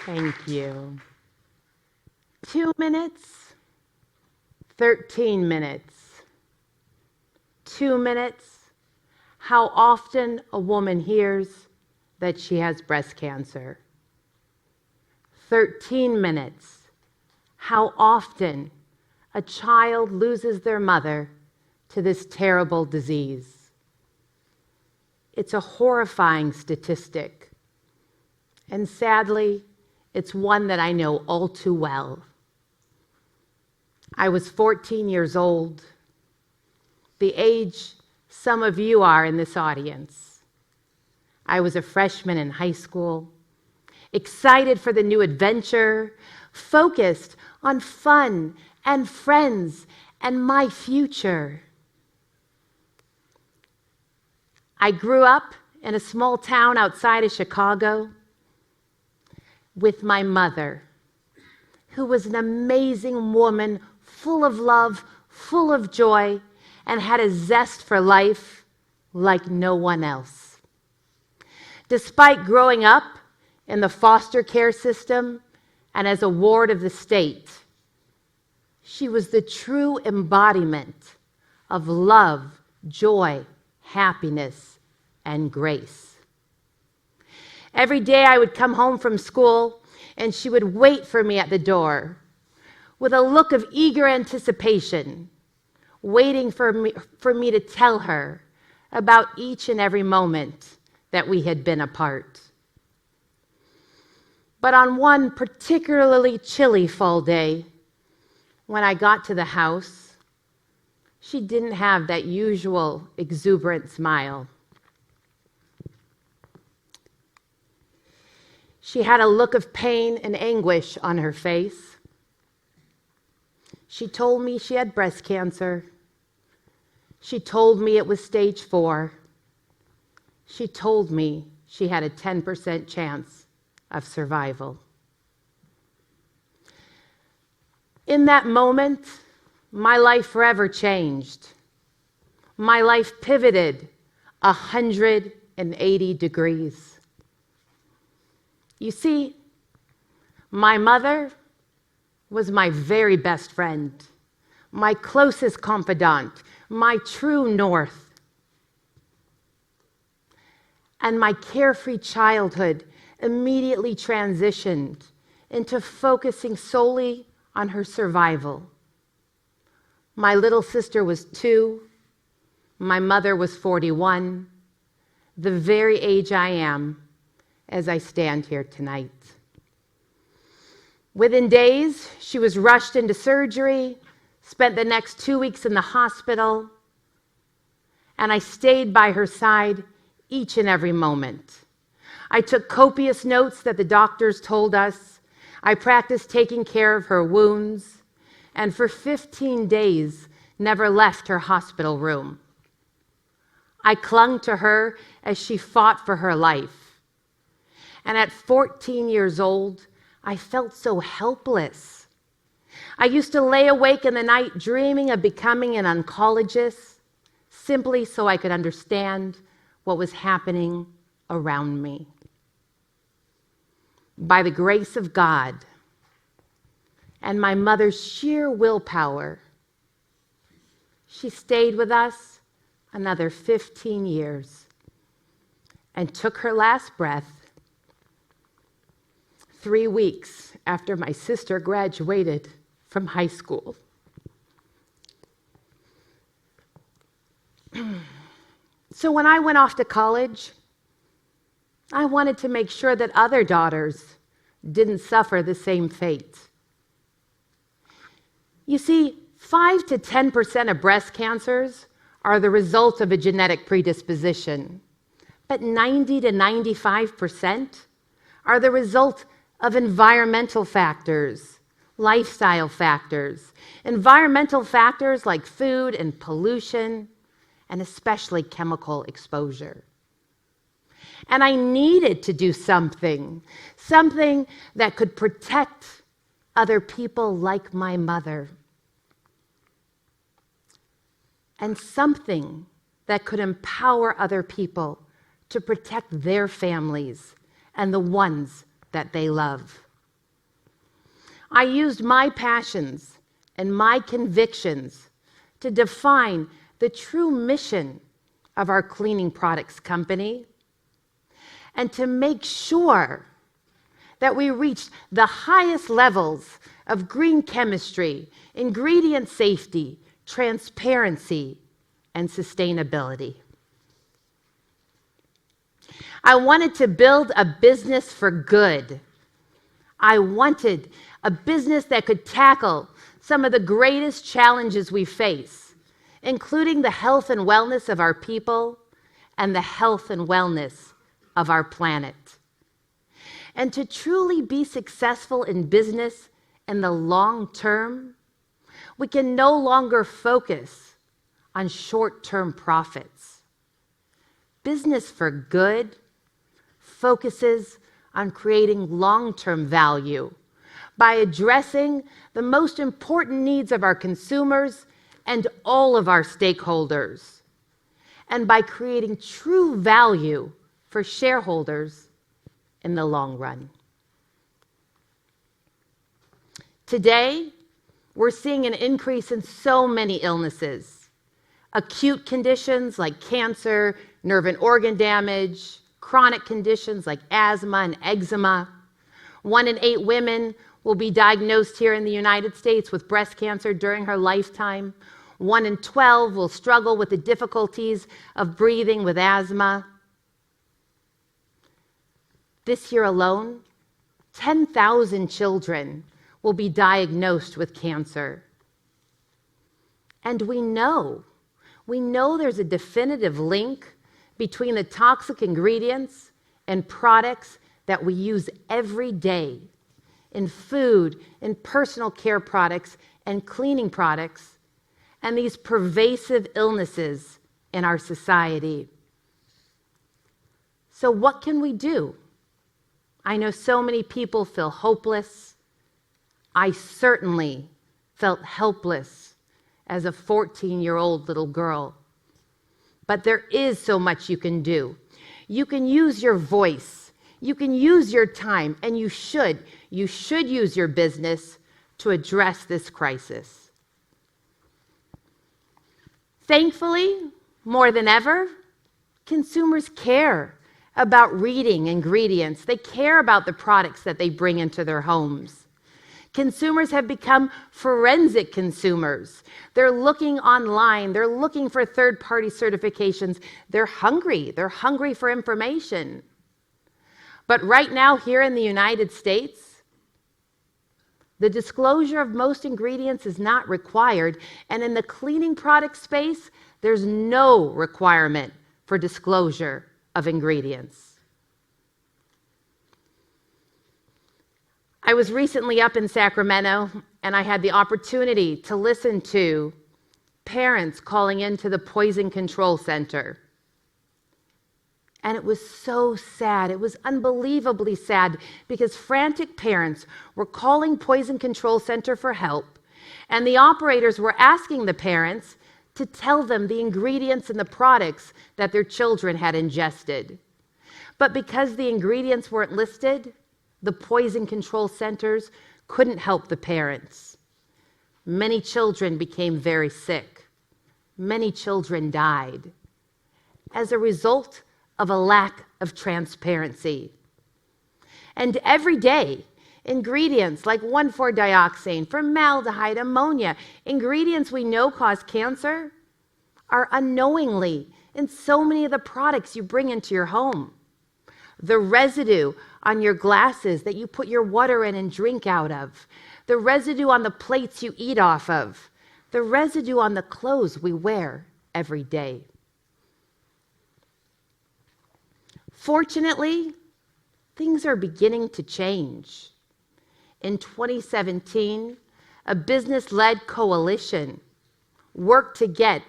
Thank you. 2 minutes, 13 minutes, 2 minutes. How often a woman hears that she has breast cancer. 13 minutes. How often a child loses their mother to this terrible disease. It's a horrifying statistic. And sadly, it's one that I know all too well. I was 14 years old, the age some of you are in this audience. I was a freshman in high school, excited for the new adventure, focused on fun and friends and my future. I grew up in a small town outside of Chicago with my mother, who was an amazing woman, full of love, full of joy, and had a zest for life like no one else. Despite growing up in the foster care system and as a ward of the state, she was the true embodiment of love, joy, happiness, and grace. Every day I would come home from school and she would wait for me at the door with a look of eager anticipation, waiting for me to tell her about each and every moment that we had been apart. But on one particularly chilly fall day, when I got to the house, she didn't have that usual exuberant smile. She had a look of pain and anguish on her face. She told me she had breast cancer. She told me it was stage 4. She told me she had a 10% chance of survival. In that moment, my life forever changed. My life pivoted 180 degrees. You see, my mother was my very best friend, my closest confidant, my true north. And my carefree childhood immediately transitioned into focusing solely on her survival. My little sister was 2. My mother was 41, the very age I am as I stand here tonight. Within days, she was rushed into surgery, spent the next 2 weeks in the hospital, and I stayed by her side each and every moment. I took copious notes that the doctors told us. I practiced taking care of her wounds, and for 15 days, never left her hospital room. I clung to her as she fought for her life. And at 14 years old, I felt so helpless. I used to lay awake in the night dreaming of becoming an oncologist, simply so I could understand what was happening around me. By the grace of God and my mother's sheer willpower, she stayed with us another 15 years and took her last breath 3 weeks after my sister graduated from high school. So when I went off to college, I wanted to make sure that other daughters didn't suffer the same fate. You see, 5 to 10% of breast cancers are the result of a genetic predisposition, but 90 to 95% are the result of environmental factors, lifestyle factors, environmental factors like food and pollution, and especially chemical exposure. And I needed to do something that could protect other people like my mother, and something that could empower other people to protect their families and the ones that they love. I used my passions and my convictions to define the true mission of our cleaning products company and to make sure that we reached the highest levels of green chemistry, ingredient safety, transparency, and sustainability. I wanted to build a business for good. I wanted a business that could tackle some of the greatest challenges we face, including the health and wellness of our people and the health and wellness of our planet. And to truly be successful in business in the long term, we can no longer focus on short-term profits. Business for good focuses on creating long-term value by addressing the most important needs of our consumers and all of our stakeholders, and by creating true value for shareholders in the long run. Today, we're seeing an increase in so many illnesses. Acute conditions like cancer, nerve and organ damage, chronic conditions like asthma and eczema. 1 in 8 women will be diagnosed here in the United States with breast cancer during her lifetime. 1 in 12 will struggle with the difficulties of breathing with asthma. This year alone, 10,000 children will be diagnosed with cancer. And we know there's a definitive link between the toxic ingredients and products that we use every day in food, in personal care products, and cleaning products, and these pervasive illnesses in our society. So what can we do? I know so many people feel hopeless. I certainly felt helpless as a 14-year-old little girl. But there is so much you can do. You can use your voice. You can use your time, and you should use your business to address this crisis. Thankfully, more than ever, consumers care about reading ingredients. They care about the products that they bring into their homes. Consumers have become forensic consumers. They're looking online. They're looking for third-party certifications. They're hungry. They're hungry for information. But right now, here in the United States, the disclosure of most ingredients is not required, and in the cleaning product space, there's no requirement for disclosure of ingredients. I was recently up in Sacramento, and I had the opportunity to listen to parents calling into the Poison Control Center. And it was so sad. It was unbelievably sad because frantic parents were calling Poison Control Center for help, and the operators were asking the parents to tell them the ingredients in the products that their children had ingested. But because the ingredients weren't listed, the Poison Control Centers couldn't help the parents. Many children became very sick. Many children died as a result of a lack of transparency. And every day, ingredients like 1,4-dioxane, formaldehyde, ammonia, ingredients we know cause cancer, are unknowingly in so many of the products you bring into your home. The residue on your glasses that you put your water in and drink out of, the residue on the plates you eat off of, the residue on the clothes we wear every day. Fortunately, things are beginning to change. In 2017, a business-led coalition worked to get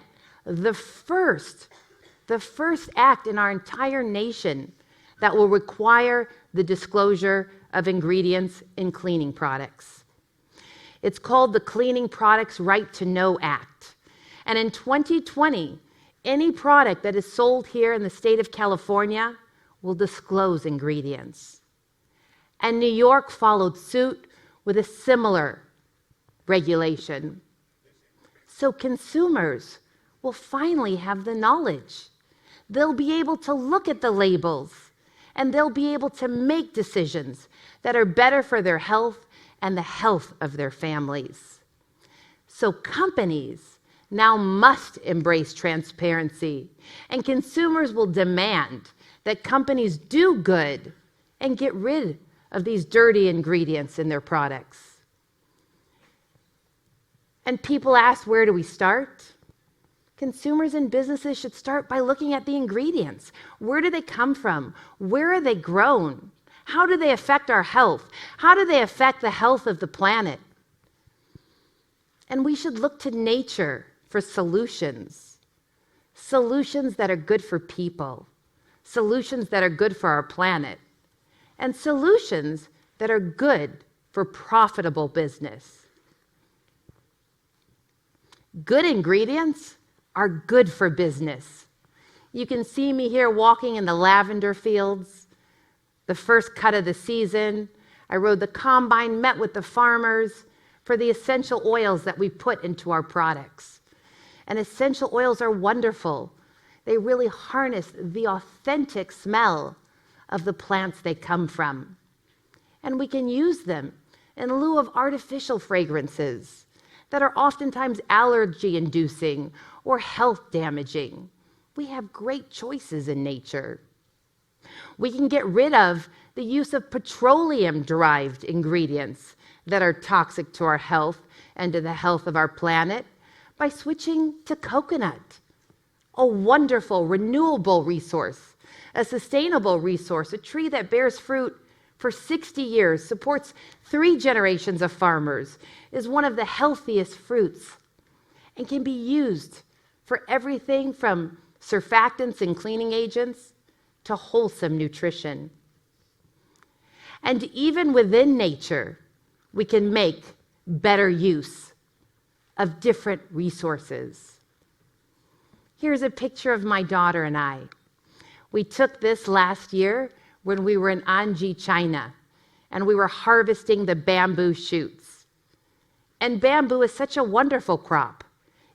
the first act in our entire nation that will require the disclosure of ingredients in cleaning products. It's called the Cleaning Products Right to Know Act. And in 2020, any product that is sold here in the state of California will disclose ingredients. And New York followed suit with a similar regulation. So consumers will finally have the knowledge. They'll be able to look at the labels, and they'll be able to make decisions that are better for their health and the health of their families. So companies now must embrace transparency, and consumers will demand that companies do good and get rid of these dirty ingredients in their products. And people ask, where do we start? Consumers and businesses should start by looking at the ingredients. Where do they come from? Where are they grown? How do they affect our health? How do they affect the health of the planet? And we should look to nature for solutions. Solutions that are good for people. Solutions that are good for our planet. And solutions that are good for profitable business. Good ingredients are good for business. You can see me here walking in the lavender fields, the first cut of the season. I rode the combine, met with the farmers for the essential oils that we put into our products. And essential oils are wonderful. They really harness the authentic smell of the plants they come from. And we can use them in lieu of artificial fragrances that are oftentimes allergy-inducing or health-damaging. We have great choices in nature. We can get rid of the use of petroleum-derived ingredients that are toxic to our health and to the health of our planet by switching to coconut, a wonderful, renewable resource, a sustainable resource, a tree that bears fruit for 60 years, supports 3 generations of farmers, is one of the healthiest fruits, and can be used for everything from surfactants and cleaning agents to wholesome nutrition. And even within nature, we can make better use of different resources. Here's a picture of my daughter and I. We took this last year when we were in Anji, China, and we were harvesting the bamboo shoots. And bamboo is such a wonderful crop.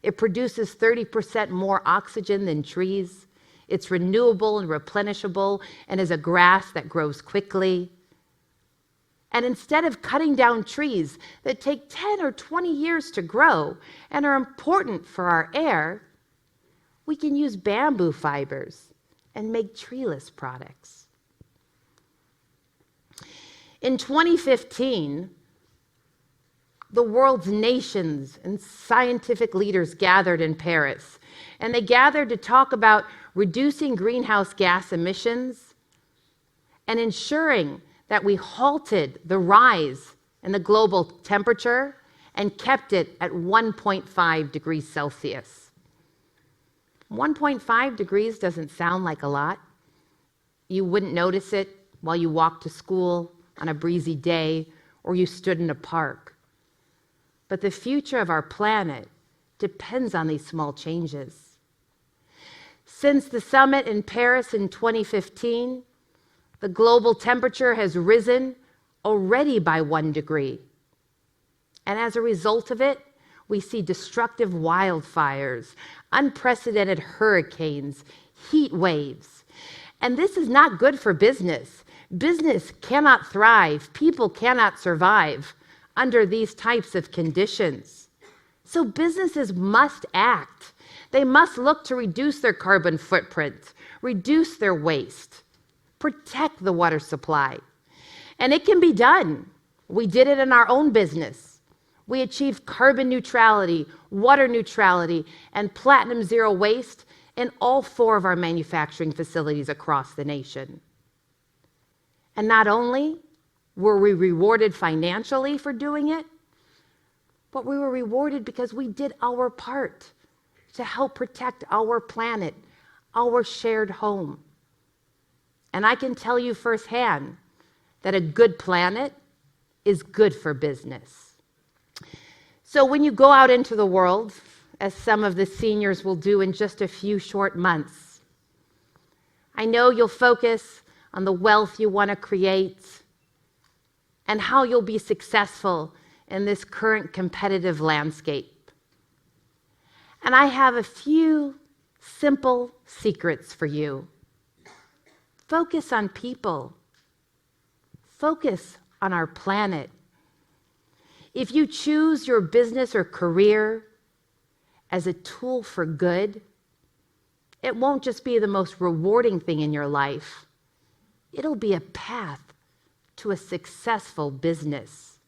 It produces 30% more oxygen than trees. It's renewable and replenishable and is a grass that grows quickly. And instead of cutting down trees that take 10 or 20 years to grow and are important for our air, we can use bamboo fibers and make treeless products. In 2015, the world's nations and scientific leaders gathered in Paris, and they gathered to talk about reducing greenhouse gas emissions and ensuring that we halted the rise in the global temperature and kept it at 1.5 degrees Celsius. 1.5 degrees doesn't sound like a lot. You wouldn't notice it while you walked to school on a breezy day or you stood in a park. But the future of our planet depends on these small changes. Since the summit in Paris in 2015, the global temperature has risen already by 1 degree. And as a result of it, we see destructive wildfires, unprecedented hurricanes, heat waves. And this is not good for business. Business cannot thrive, people cannot survive under these types of conditions. So businesses must act. They must look to reduce their carbon footprint, reduce their waste, protect the water supply. And it can be done. We did it in our own business. We achieved carbon neutrality, water neutrality, and platinum zero waste in all 4 of our manufacturing facilities across the nation. And not only were we rewarded financially for doing it, but we were rewarded because we did our part to help protect our planet, our shared home. And I can tell you firsthand that a good planet is good for business. So when you go out into the world, as some of the seniors will do in just a few short months, I know you'll focus on the wealth you want to create, and how you'll be successful in this current competitive landscape. And I have a few simple secrets for you. Focus on people. Focus on our planet. If you choose your business or career as a tool for good, it won't just be the most rewarding thing in your life. It'll be a path to a successful business.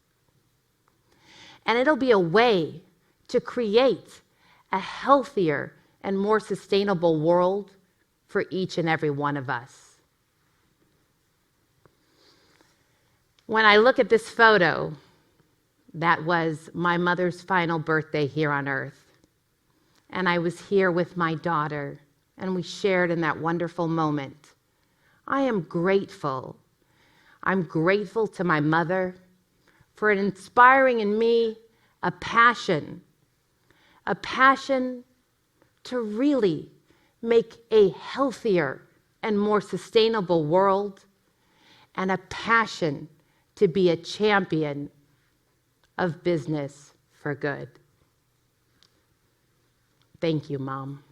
And it'll be a way to create a healthier and more sustainable world for each and every one of us. When I look at this photo, that was my mother's final birthday here on earth. And I was here with my daughter, and we shared in that wonderful moment. I am grateful. I'm grateful to my mother for inspiring in me a passion to really make a healthier and more sustainable world, and a passion to be a champion of business for good. Thank you, Mom.